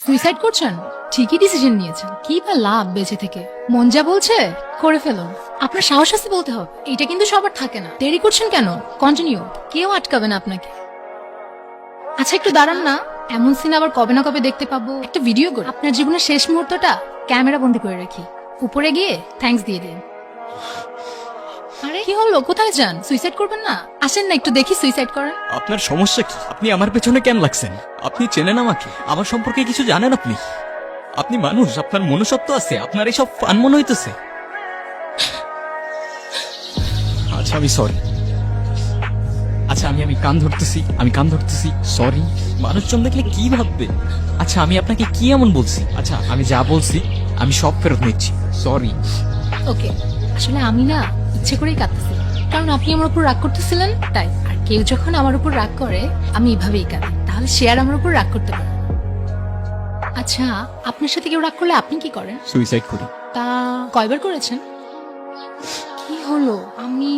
Suicide করছেন? ঠিকই decision নিয়েছেন। কি বা লাভ বেঁচে থেকে? মন যা বলছে করে ফেলুন। আপনার সাহস আছে বলতে হবে, এটা কিন্তু সবার থাকে না। দেরি করছেন কেন? কন্টিনিউ, কেউ আটকাবে না আপনাকে। আচ্ছা একটু দাঁড়ান না, এমন সিন আবার কবে না কবে দেখতে পাবো। একটা ভিডিও করে আপনার জীবনের শেষ মুহূর্তটা ক্যামেরা বন্দি করে রাখি, উপরে গিয়ে থ্যাঙ্কস দিয়ে দিন। আরে কি হলো, কোথায় যান? সুইসাইড করবেন না? আসেন না একটু দেখি সুইসাইড করেন। আপনার সমস্যা কি? আপনি আমার পেছনে কেন লাগছেন? আপনি চেনেন আমাকে? আমার সম্পর্কে কিছু জানেন আপনি? আপনি মানুষ, আপনার মনুষ্যত্ব আছে, আপনার এইসব ফান মনে হইতেছে। আচ্ছা আমি সরি। আচ্ছা আমি কান ধরতেছি সরি। মানুষজন দেখলে কি ভাববে? আচ্ছা আমি আপনাকে কি এমন বলছি? আচ্ছা আমি যা বলছি আমি সব ফেরত নিচ্ছি, সরি। ওকে, আসলে আমি না ইচ্ছে করেই কাঁদতেছি, কারণ আপনি আমার উপর রাগ করতেছিলেন তাই। আর কেউ যখন আমার উপর রাগ করে আমি এভাবেই কাঁদি, তাহলে সে আর আমার উপর রাগ করতে পারে না। আচ্ছা আপনার সাথে কেউ রাগ করলে আপনি কি করেন? সুইসাইড করি। তা কয়বার করেছেন? কি হলো, আমি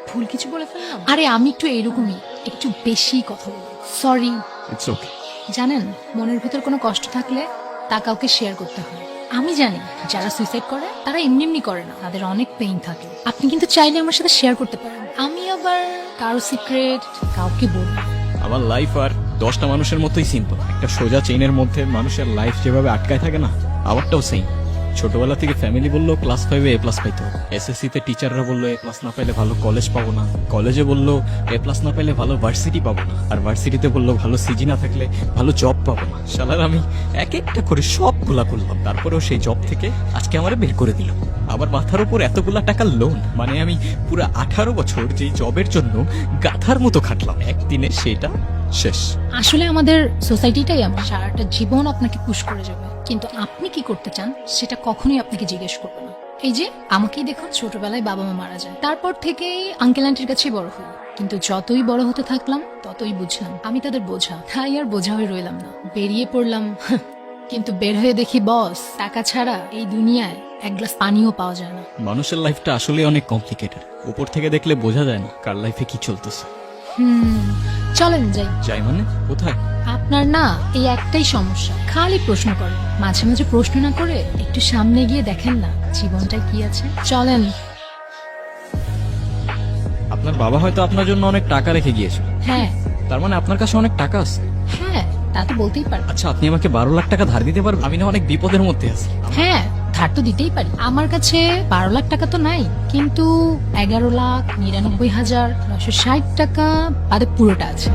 ভুল কিছু বলে ফেললাম? আরে আমি একটু এরকমই, একটু বেশি কথা বলি, সরি। It's okay. জানেন, মনের ভিতর কোনো কষ্ট থাকলে তা কাউকে শেয়ার করতে হয়। আমি জানি যারা সুইসাইড করে তারা এমনি এমনি করে না, তাদের অনেক পেইন থাকে। আপনি কিন্তু চাইলে আমার সাথে শেয়ার করতে পারেন। আমি আবার কারো সিক্রেট কাউকে বলবো না। আমার লাইফ আর 10টা মানুষের মতোই সিম্পল। একটা সোজা চেইনের মধ্যে মানুষের লাইফ যেভাবে আটকায় থাকে না, আমারটাও সেম। ছোটবেলা থেকে ফ্যামিলি বললো ক্লাস 5-এ A+ পাইতে হবে, SSC তে টিচাররা বললো A+ না পাইলে ভালো কলেজ পাবো না, কলেজে বললো A+ না পাইলে ভালো ভার্সিটি পাবো না, আর ভার্সিটিতে বললো ভালো সিজি না থাকলে ভালো জব পাবো না। শালার আমি এক একটা করে সবগুলা করলাম, তারপরেও সেই জব থেকে আজকে আমারে বের করে দিল। আবার মাথার উপর এতগুলা টাকার লোন, মানে আমি পুরো 18 বছর যেই জবের জন্য গাধার মতো খাটলাম, একদিনে সেটা শেষ। আসলে আমাদের সোসাইটিটাই আমার সারাটা জীবন আপনাকে পুশ করে যাবে, কিন্তু আপনি কি করতে চান সেটা কখনোই আপনাকে জিজ্ঞেস করবে না। এই যে আমাকেই দেখুন, ছোটবেলায় বাবা মা মারা যায়, তারপর থেকেই আঙ্কেল আন্টির কাছেই বড় হই। কিন্তু যতই বড় হতে থাকলাম ততই বুঝলাম আমি তাদের বোঝা, তাই আর বোঝা হয়ে রইলাম না, বেরিয়ে পড়লাম। কিন্তু বের হয়ে দেখি বস, টাকা ছাড়া এই দুনিয়ায় এক গ্লাস পানিও পাওয়া যায় না। মানুষের লাইফটা আসলে অনেক কমপ্লিকেটেড, উপর থেকে দেখলে বোঝা যায় না কার লাইফে কি চলতেছে। চলেন যাই। যাই মানে কোথায়? আপনার না এই একটাই সমস্যা, খালি প্রশ্ন করেন, মাঝে মাঝে প্রশ্ন না করে একটু সামনে গিয়ে দেখেন না জীবনটা কি আছে। চলেন। আপনার বাবা হয়তো আপনার জন্য অনেক টাকা রেখে গিয়েছে, হ্যাঁ তার মানে আপনার কাছে অনেক টাকা আছে। হ্যাঁ, তা তো বলতেই পারি। আচ্ছা আপনি আমাকে 12 লাখ টাকা ধার দিতে পারবেন? আমি না অনেক বিপদের মধ্যে আছি। হ্যাঁ, ধার তো দিতেই পারি। আমার কাছে 12 লাখ টাকা তো নাই, কিন্তু 11,99,960 টাকা বাদে পুরোটা আছে।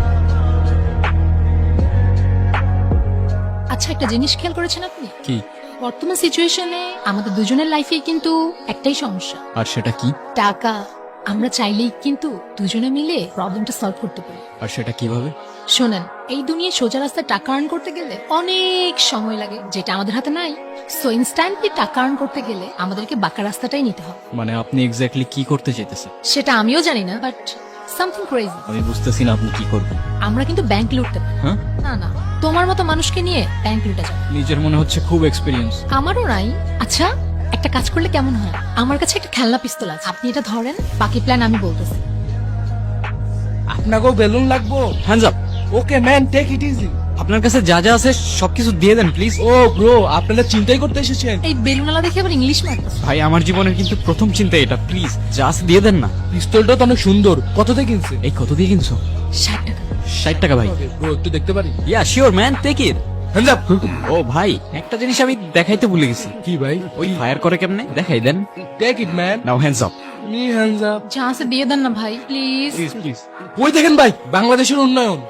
আচ্ছা একটা জিনিস খেয়াল করেছেন আপনি? কি? বর্তমান সিচুয়েশনে আমাদের দুজনের লাইফে কিন্তু একটাই সমস্যা, আর সেটা কি? টাকা। আমরা চাইলেই কিন্তু দুজনে মিলে প্রবলেমটা সলভ করতে পারি। আর সেটা কিভাবে? শোনেন, এই দুনিয়ায় সোজা রাস্তায় টাকা আর্ন করতে গেলে অনেক সময় লাগে, যেটা আমাদের হাতে নাই। সো ইনস্ট্যান্টলি টাকা আর্ন করতে গেলে আমাদেরকে বাঁকা রাস্তাটাই নিতে হবে। মানে আপনি এক্স্যাক্টলি কি করতে চাইতেছেন? সেটা আমিও জানি না, বাট সামথিং ক্রেজি। আমি বুঝতেছি না আপনি কি করবেন। আমরা কিন্তু ব্যাংক লুটতে পারি। হ্যাঁ? না না, তোমার মতো মানুষকে নিয়ে ব্যাংক লুটে যাবে। নিজের মনে হচ্ছে খুব এক্সপিরিয়েন্স। আমারও নাই। আচ্ছা একটা কাজ করলে কেমন হয়? আমার কাছে একটা খেলনা পিস্তল আছে, আপনি এটা ধরেন, বাকি প্ল্যান আমি বলতেছি। আপনাকেও বেলুন লাগবো? Hands up. Okay man, take it easy. আপনার কাছে যা যা আছে সবকিছু দিয়ে দেন প্লিজ। ও ব্রো, আপনারা চিন্তাই করতে এসেছেন? এই বেলুনালা দেখে আবার ইংলিশ মারতেছে। ভাই আমার জীবনের কিন্তু প্রথম চিন্তা এটা, প্লিজ জাস্ট দিয়ে দেন না। পিস্তলটা তো অনেক সুন্দর, কত দিয়ে কিনছেন? এই কত দিয়ে কিনছো? 60 টাকা। 60 টাকা ভাই? ব্রো একটু দেখতে পারি? Yeah sure man, take it. Hands up. ও ভাই একটা জিনিস আমি দেখাইতে ভুলে গেছি। কি ভাই? ওই ফায়ার করে কেমনে দেখাই দেন। Take it man. Now hands up. Me hands up. যা আছে দিয়ে দেন না ভাই, প্লিজ। Please please. ওই দেখেন ভাই, বাংলাদেশের উন্নয়ন।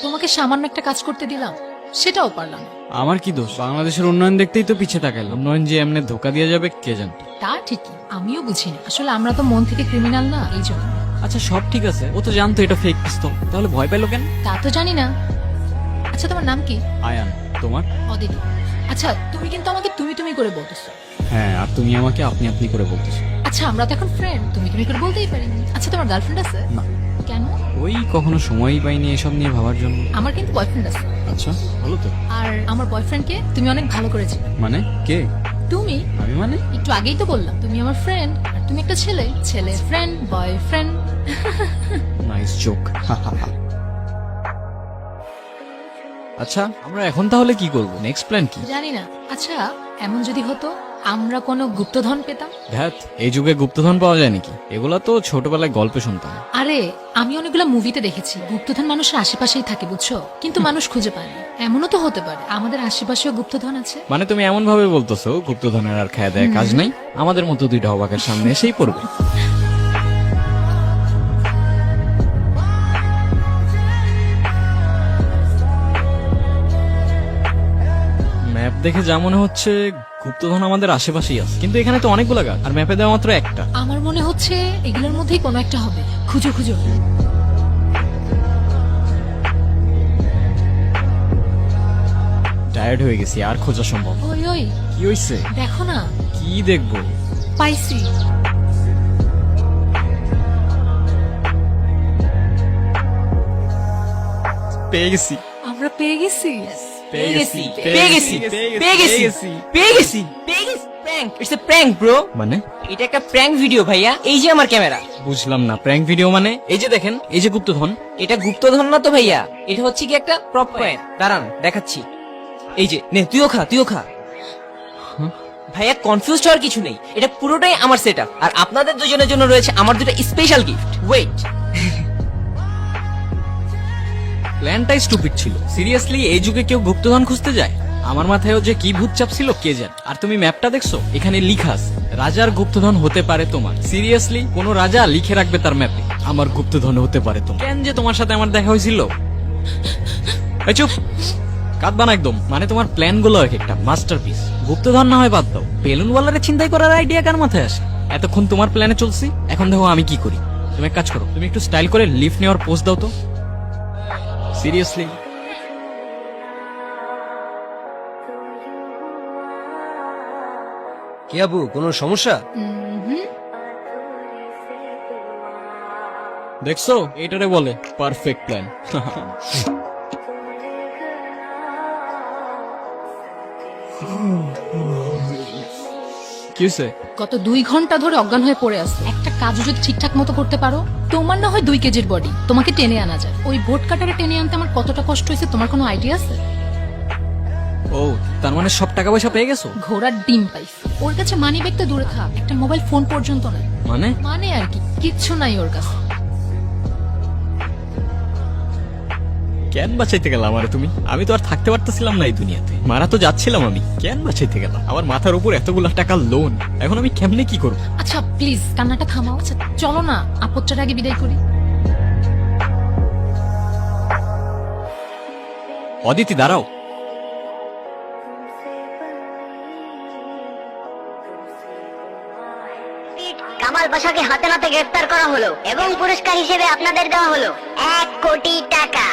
তোমাকে সামান্য একটা কাজ করতে দিলাম, সেটাও পারলাম না। আমার কি দোষ? বাংলাদেশের উন্নয়ন দেখতেই তো পিছে তাকাইলাম। উন্নয়ন যে এমনি ধোকা দিয়ে যাবে কে জানতো। তা ঠিকই, আমিও বুঝি না, আসলে আমরা তো মন থেকে ক্রিমিনাল না, এই জন্য। আচ্ছা সব ঠিক আছে, ও তো জানতো এটা ফেক পিস্তল, তাহলে ভয় পেলো কেন? তা তো জানি না। আচ্ছা তোমার নাম কি? আয়ান। তোমার? অদিতি। আচ্ছা তুমি কিন্তু আমাকে তুমি তুমি করে বলতেছো। হ্যাঁ, আর তুমি আমাকে আপনি আপনি করে বলতেছো। আচ্ছা আমরা তো এখন ফ্রেন্ড, তুমি তুমি করে বলতেই পারি। আচ্ছা তোমার গার্লফ্রেন্ড আছে? না। কেন? ওই কখনো সময়ই পাইনি এসব নিয়ে ভাবার জন্য। আমার কিন্তু বয়ফ্রেন্ড আছে। আচ্ছা ভালো তো। আর আমার বয়ফ্রেন্ডকে তুমি অনেক ভালো করেছো। মানে কে? তুমি? আমি মানে? একটু আগেই তো বললাম তুমি আমার ফ্রেন্ড, আর তুমি একটা ছেলে, ছেলে ফ্রেন্ড, বয়ফ্রেন্ড। Nice joke. আচ্ছা আমরা এখন তাহলে কি করব, নেক্সট প্ল্যান কি? জানি না। আচ্ছা, এমন যদি হতো আমরা কোনো গুপ্তধন পেতাম। ধ্যাত, এই যুগে গুপ্তধন পাওয়া যায় নাকি? এগুলা তো ছোটবেলায় গল্পে শুনতাম। আরে আমি অনেকগুলো মুভিতে দেখেছি গুপ্তধন মানুষের আশেপাশেই থাকে, বুঝছো, কিন্তু মানুষ খুঁজে পায় না। এমনও তো হতে পারে আমাদের আশেপাশেও গুপ্তধন আছে। মানে তুমি এমন ভাবে বলতেছো গুপ্তধনের আর খায় দেয় কাজ নাই, আমাদের মতো দুইটা অবাকের সামনে এসেই পড়বে। ম্যাপ দেখে যা মনে হচ্ছে গুপ্তধন আমাদের আশেপাশেই আছে, কিন্তু এখানে তো অনেকগুলো গাছ আর ম্যাপে দেওয়া মাত্র একটা। আমার মনে হচ্ছে এগুলোর মধ্যেই কোনো একটা হবে। খুঁজো খুঁজো। টায়ার্ড হয়ে গেছি, আর খোঁজা সম্ভব। ওই ওই কি হইছে? দেখো না, কি দেখবো? পাইছি। পেয়ে গেছি। আমরা পেয়ে গেছি। পেয়ে গেছি পেয়ে গেছি পেয়ে গেছি prank, it's a prank bro. মানে এটা একটা প্র্যাঙ্ক ভিডিও ভাইয়া, এই যে আমার ক্যামেরা। বুঝলাম না, প্র্যাঙ্ক ভিডিও মানে? এই যে দেখেন, এই যে গুপ্তধন। এটা গুপ্তধন না তো ভাইয়া, এটা হচ্ছে কি একটা প্রপ কয়েন। দাঁড়ান দেখাচ্ছি। এই যে নে, তুইও খা তুইও খা। ভাইয়া কনফিউজ হওয়ার কিছু নেই, এটা পুরোটাই আমার সেটআপ, আর আপনাদের দুজনের জন্য রয়েছে আমার দুটো স্পেশাল গিফট। ওয়েট, প্ল্যানটাই স্টুপিড ছিল। সিরিয়াসলি এই যুগে কেউ গুপ্তধন খুঁজতে যায়? আমার মাথায়ও যে কি ভূত চাপ ছিল কে জানে। আর তুমি ম্যাপটা দেখছো, এখানে লিখা আছে রাজার গুপ্তধন হতে পারে তোমার। সিরিয়াসলি কোন রাজা লিখে রাখবে তার ম্যাপে আমার গুপ্তধন হতে পারে তোমার? কেন যে তোমার সাথে আমার দেখা হয়েছিল? এই চুপ, কাঁদবা না একদম। মানে তোমার প্ল্যান গুলো এক একটা মাস্টারপিস। গুপ্তধন না হয় বাদ দাও, বেলুনওয়ালারে চিন্তাই করার আইডিয়া কার মাথায় আসে? এতক্ষণ তোমার প্ল্যানে চলছি, এখন দেখো আমি কি করি। তুমি এক কাজ করো, তুমি একটু স্টাইল করে লিফট নেওয়ার পোস্ট দাও তো। সিরিয়াসলি কি আবু, কোনো সমস্যা? দেখছো, এটারে বলে পারফেক্ট প্ল্যান। কি হয়েছে? গত 2 ঘন্টা ধরে অজ্ঞান হয়ে পড়ে আছে। একটা কাজও যদি ঠিকঠাক মতো করতে পারো, তোমার না হয় 2 কেজির বডি, তোমাকে টেনে আনা যায়। ওই ভোট কাটারে টেনে আনতে আমার কতটা কষ্ট হয়েছে তোমার কোনো আইডিয়া আছে? ও, তার মানে সব টাকা পয়সা পেয়ে গেছো? ঘোড়ার ডিম পাইছে। ওর কাছে মানি ব্যাগ তো দূরে থাক, একটা মোবাইল ফোন পর্যন্ত নাই। মানে মানে আর কি, কিচ্ছু নাই ওর কাছে। কেন বাঁচাইতে গেলাম আরে তুমি? আমি তো আর থাকতে পারতেছিলাম না এই দুনিয়াতে, মারা তো যাচ্ছিলাম আমি। কেন বাঁচাইতে গেলাম? আমার মাথার উপর এতগুলো টাকা লোন, এখন আমি কেমনে কি করবো? আচ্ছা প্লিজ কান্নাটা থামাও। আচ্ছা চলো না, আপদটার আগে বিদায় করি। অদিতি দাঁড়াও। কামাল পাশাকে হাতে নাতে গ্রেফতার করা হলো এবং পুরস্কার হিসেবে আপনাদের দেওয়া হলো 1 কোটি টাকা।